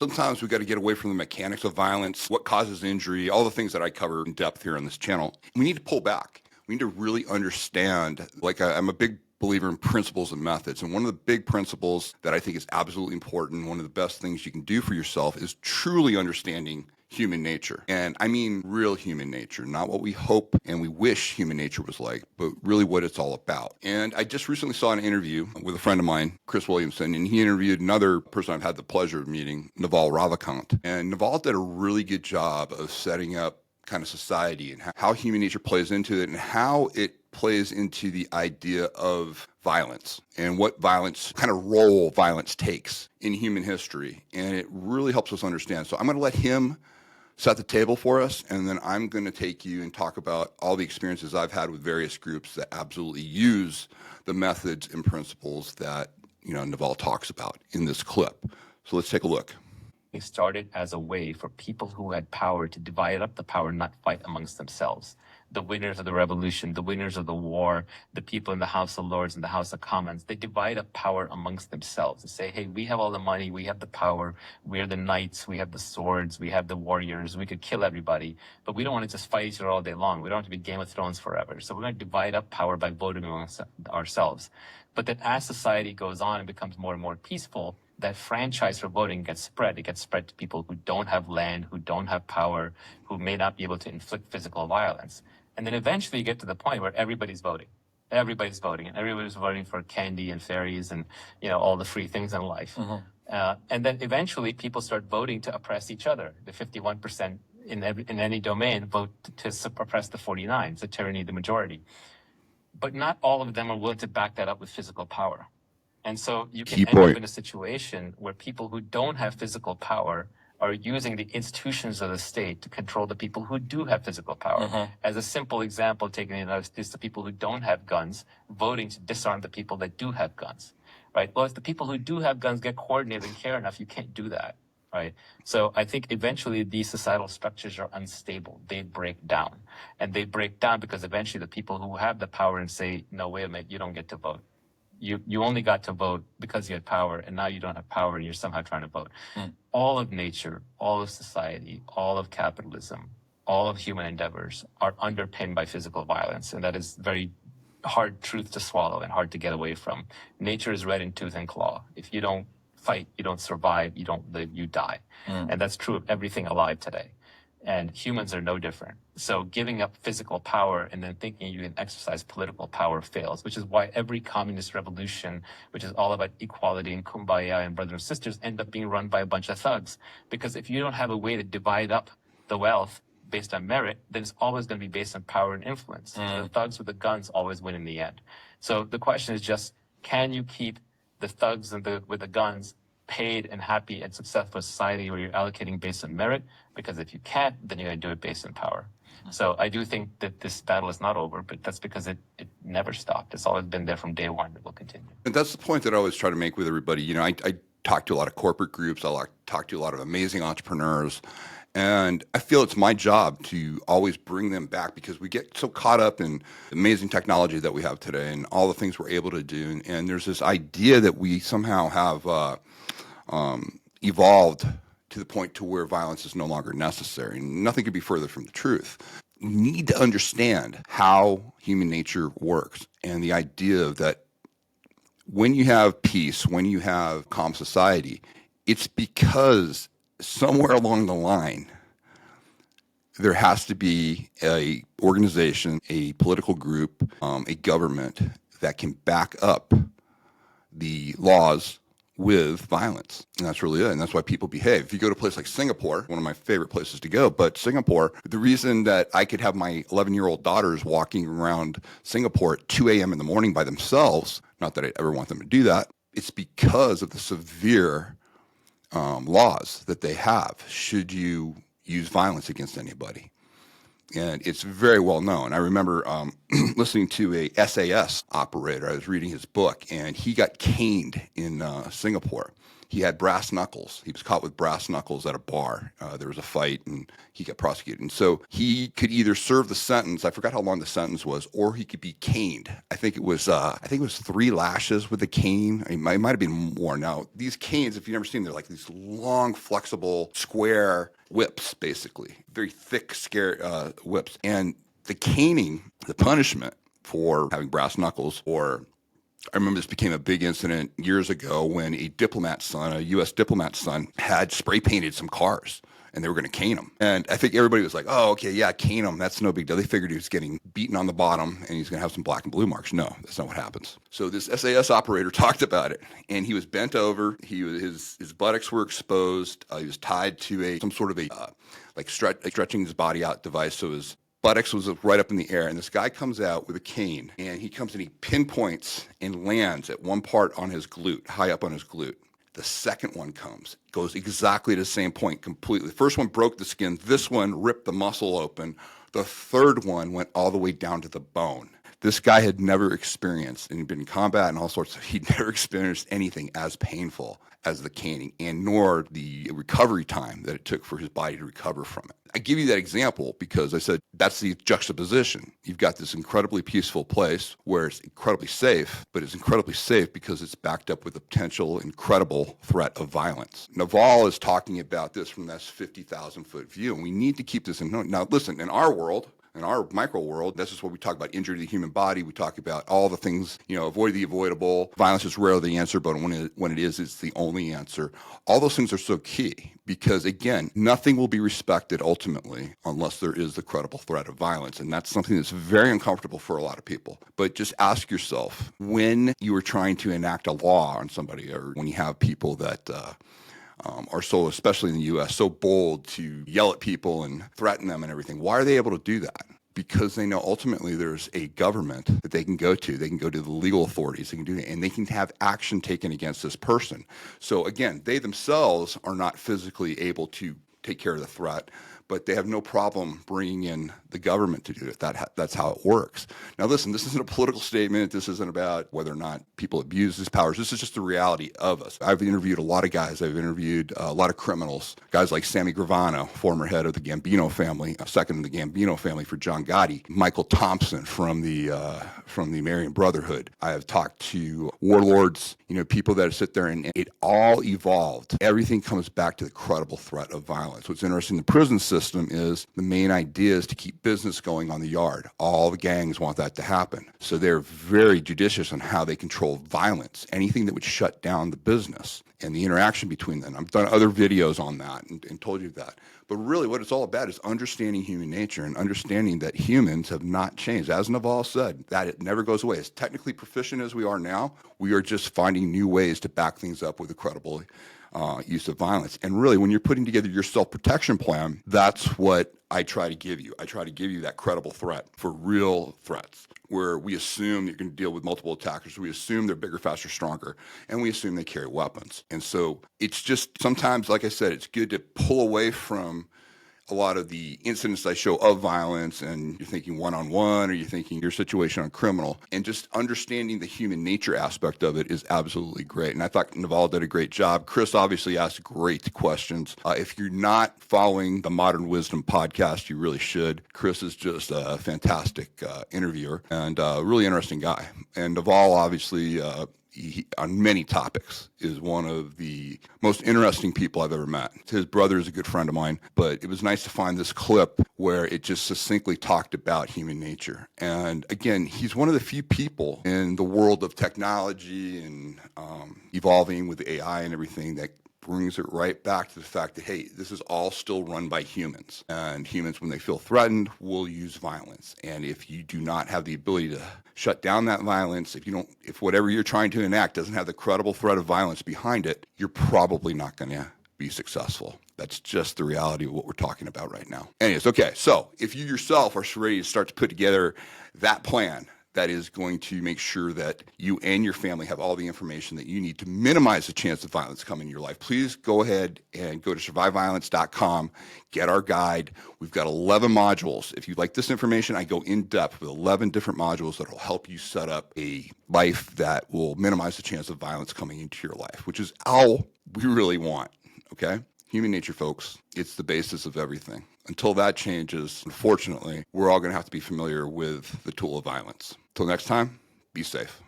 Sometimes we got to get away from the mechanics of violence, what causes injury, all the things that I cover in depth here on this channel. We need to pull back. We need to really understand, I'm a big believer in principles and methods. And one of the big principles that I think is absolutely important, one of the best things you can do for yourself, is truly understanding human nature. And I mean real human nature, not what we hope and we wish human nature was like, but really what it's all about. And I just recently saw an interview with a friend of mine, Chris Williamson, and he interviewed another person I've had the pleasure of meeting, Naval Ravikant. And Naval did a really good job of setting up kind of society and how human nature plays into it and how it plays into the idea of violence and what kind of role violence takes in human history. And it really helps us understand. So I'm going to let him set the table for us, and then I'm going to take you and talk about all the experiences I've had with various groups that absolutely use the methods and principles that, Naval talks about in this clip. So let's take a look. It started as a way for people who had power to divide up the power, not fight amongst themselves. The winners of the revolution, the winners of the war, the people in the House of Lords and the House of Commons, they divide up power amongst themselves. They say, hey, we have all the money, we have the power, we're the knights, we have the swords, we have the warriors, we could kill everybody, but we don't want to just fight each other all day long. We don't want to be Game of Thrones forever. So we're going to divide up power by voting amongst ourselves. But then as society goes on and becomes more and more peaceful, that franchise for voting gets spread. It gets spread to people who don't have land, who don't have power, who may not be able to inflict physical violence. And then eventually you get to the point where everybody's voting. Everybody's voting, and everybody's voting for candy and fairies and, all the free things in life. Mm-hmm. And then eventually people start voting to oppress each other. The 51% in any domain vote to suppress the 49, the tyranny of the majority. But not all of them are willing to back that up with physical power. And so you can end up in a situation where people who don't have physical power are using the institutions of the state to control the people who do have physical power. Mm-hmm. As a simple example, taking it is the people who don't have guns voting to disarm the people that do have guns, right? Well, if the people who do have guns get coordinated and care enough, you can't do that, right? So I think eventually these societal structures are unstable. They break down. And they break down because eventually the people who have the power and say, no, wait a minute, you don't get to vote. You only got to vote because you had power, and now you don't have power and you're somehow trying to vote. Mm. All of nature, all of society, all of capitalism, all of human endeavors are underpinned by physical violence, and that is very hard truth to swallow and hard to get away from. Nature is red in tooth and claw. If you don't fight, you don't survive, you don't live, you die. Mm. And that's true of everything alive today. And humans are no different. So giving up physical power and then thinking you can exercise political power fails, which is why every communist revolution, which is all about equality and kumbaya and brothers and sisters, end up being run by a bunch of thugs. Because if you don't have a way to divide up the wealth based on merit, then it's always going to be based on power and influence. Mm. So the thugs with the guns always win in the end. So the question is just, can you keep the thugs and with the guns paid and happy and successful society where you're allocating based on merit? Because if you can't, then you're going to do it based on power. So I do think that this battle is not over, but that's because it never stopped. It's always been there from day one. It will continue. And that's the point that I always try to make with everybody. I talk to a lot of corporate groups. I talk to a lot of amazing entrepreneurs. And I feel it's my job to always bring them back because we get so caught up in the amazing technology that we have today and all the things we're able to do. And there's this idea that we somehow have evolved to the point to where violence is no longer necessary. Nothing could be further from the truth. We need to understand how human nature works and the idea that when you have peace, when you have calm society, it's because somewhere along the line, there has to be a organization, a political group, a government that can back up the laws with violence. And that's really it. And that's why people behave. If you go to a place like Singapore, one of my favorite places to go, but Singapore, the reason that I could have my 11-year-old daughters walking around Singapore at 2 a.m. in the morning by themselves, not that I'd ever want them to do that, it's because of the severe laws that they have should you use violence against anybody. And it's very well known. I remember listening to a SAS operator. I was reading his book, and he got caned in Singapore. he had brass knuckles. He was caught with brass knuckles at a bar. There was a fight, and he got prosecuted. And so he could either serve the sentence. I forgot how long the sentence was, or he could be caned. I think it was 3 lashes with a cane. It might have been more. Now these canes, if you've never seen, they're like these long, flexible, square whips, basically very thick, whips. And the caning, the punishment for having brass knuckles, or I remember this became a big incident years ago when a U.S. diplomat's son, had spray painted some cars, and they were going to cane him. And I think everybody was like, oh, okay, yeah, cane him. That's no big deal. They figured he was getting beaten on the bottom and he's going to have some black and blue marks. No, that's not what happens. So this SAS operator talked about it, and he was bent over. His buttocks were exposed. He was tied to some sort of stretching his body out device. So his buttocks was right up in the air, and this guy comes out with a cane, and he comes and he pinpoints and lands at one part on his glute, high up on his glute. The second one goes exactly to the same point completely. The first one broke the skin. This one ripped the muscle open. The third one went all the way down to the bone. This guy had never experienced, and he'd been in combat and all sorts he'd never experienced anything as painful as the caning, and nor the recovery time that it took for his body to recover from it. I give you that example because I said that's the juxtaposition. You've got this incredibly peaceful place where it's incredibly safe, but it's incredibly safe because it's backed up with a potential incredible threat of violence. Naval is talking about this from this 50,000-foot view, and we need to keep this in mind. Now, listen, in our world, in our micro world, this is what we talk about: injury to the human body. We talk about all the things, avoid the avoidable. Violence is rarely the answer, but when it is, it's the only answer. All those things are so key because, again, nothing will be respected ultimately unless there is the credible threat of violence. And that's something that's very uncomfortable for a lot of people. But just ask yourself, when you are trying to enact a law on somebody, or when you have people that are so, especially in the U.S., so bold to yell at people and threaten them and everything. Why are they able to do that? Because they know ultimately there's a government that they can go to. They can go to the legal authorities. They can do that, and they can have action taken against this person. So again, they themselves are not physically able to take care of the threat, but they have no problem bringing in the government to do it. That's how it works. Now, listen, this isn't a political statement. This isn't about whether or not people abuse these powers. This is just the reality of us. I've interviewed a lot of guys. I've interviewed a lot of criminals, guys like Sammy Gravano, former head of the Gambino family, second in the Gambino family for John Gotti, Michael Thompson from the Marian Brotherhood. I have talked to warlords, people that sit there, and it all evolved. Everything comes back to the credible threat of violence. What's interesting in the prison system is the main idea is to keep business going on the yard. All the gangs want that to happen. So they're very judicious on how they control violence, anything that would shut down the business and the interaction between them. I've done other videos on that and told you that. But really what it's all about is understanding human nature and understanding that humans have not changed. As Naval said, that it never goes away. As technically proficient as we are now, we are just finding new ways to back things up with a credible use of violence. And really, when you're putting together your self-protection plan, that's what I try to give you. I try to give you that credible threat for real threats, where we assume you're going to deal with multiple attackers. We assume they're bigger, faster, stronger, and we assume they carry weapons. And so it's just sometimes, like I said, it's good to pull away from a lot of the incidents I show of violence, and you're thinking one-on-one, or you're thinking your situation on criminal, and just understanding the human nature aspect of it is absolutely great. And I thought Naval did a great job. Chris obviously asked great questions. If you're not following the Modern Wisdom podcast, you really should. Chris is just a fantastic interviewer and a really interesting guy. And Naval obviously he, on many topics, is one of the most interesting people I've ever met. His brother is a good friend of mine, but it was nice to find this clip where it just succinctly talked about human nature. And again, he's one of the few people in the world of technology and evolving with AI and everything that brings it right back to the fact that, hey, this is all still run by humans. And humans, when they feel threatened, will use violence. And if you do not have the ability to shut down that violence, if whatever you're trying to enact doesn't have the credible threat of violence behind it, you're probably not going to be successful. That's just the reality of what we're talking about right now. Anyways, okay, so if you yourself are ready to start to put together that plan, that is going to make sure that you and your family have all the information that you need to minimize the chance of violence coming in your life. Please go ahead and go to surviveviolence.com, get our guide. We've got 11 modules. If you like this information, I go in depth with 11 different modules that will help you set up a life that will minimize the chance of violence coming into your life, which is all we really want, okay? Human nature, folks, it's the basis of everything. Until that changes, unfortunately, we're all going to have to be familiar with the tool of violence. Till next time, be safe.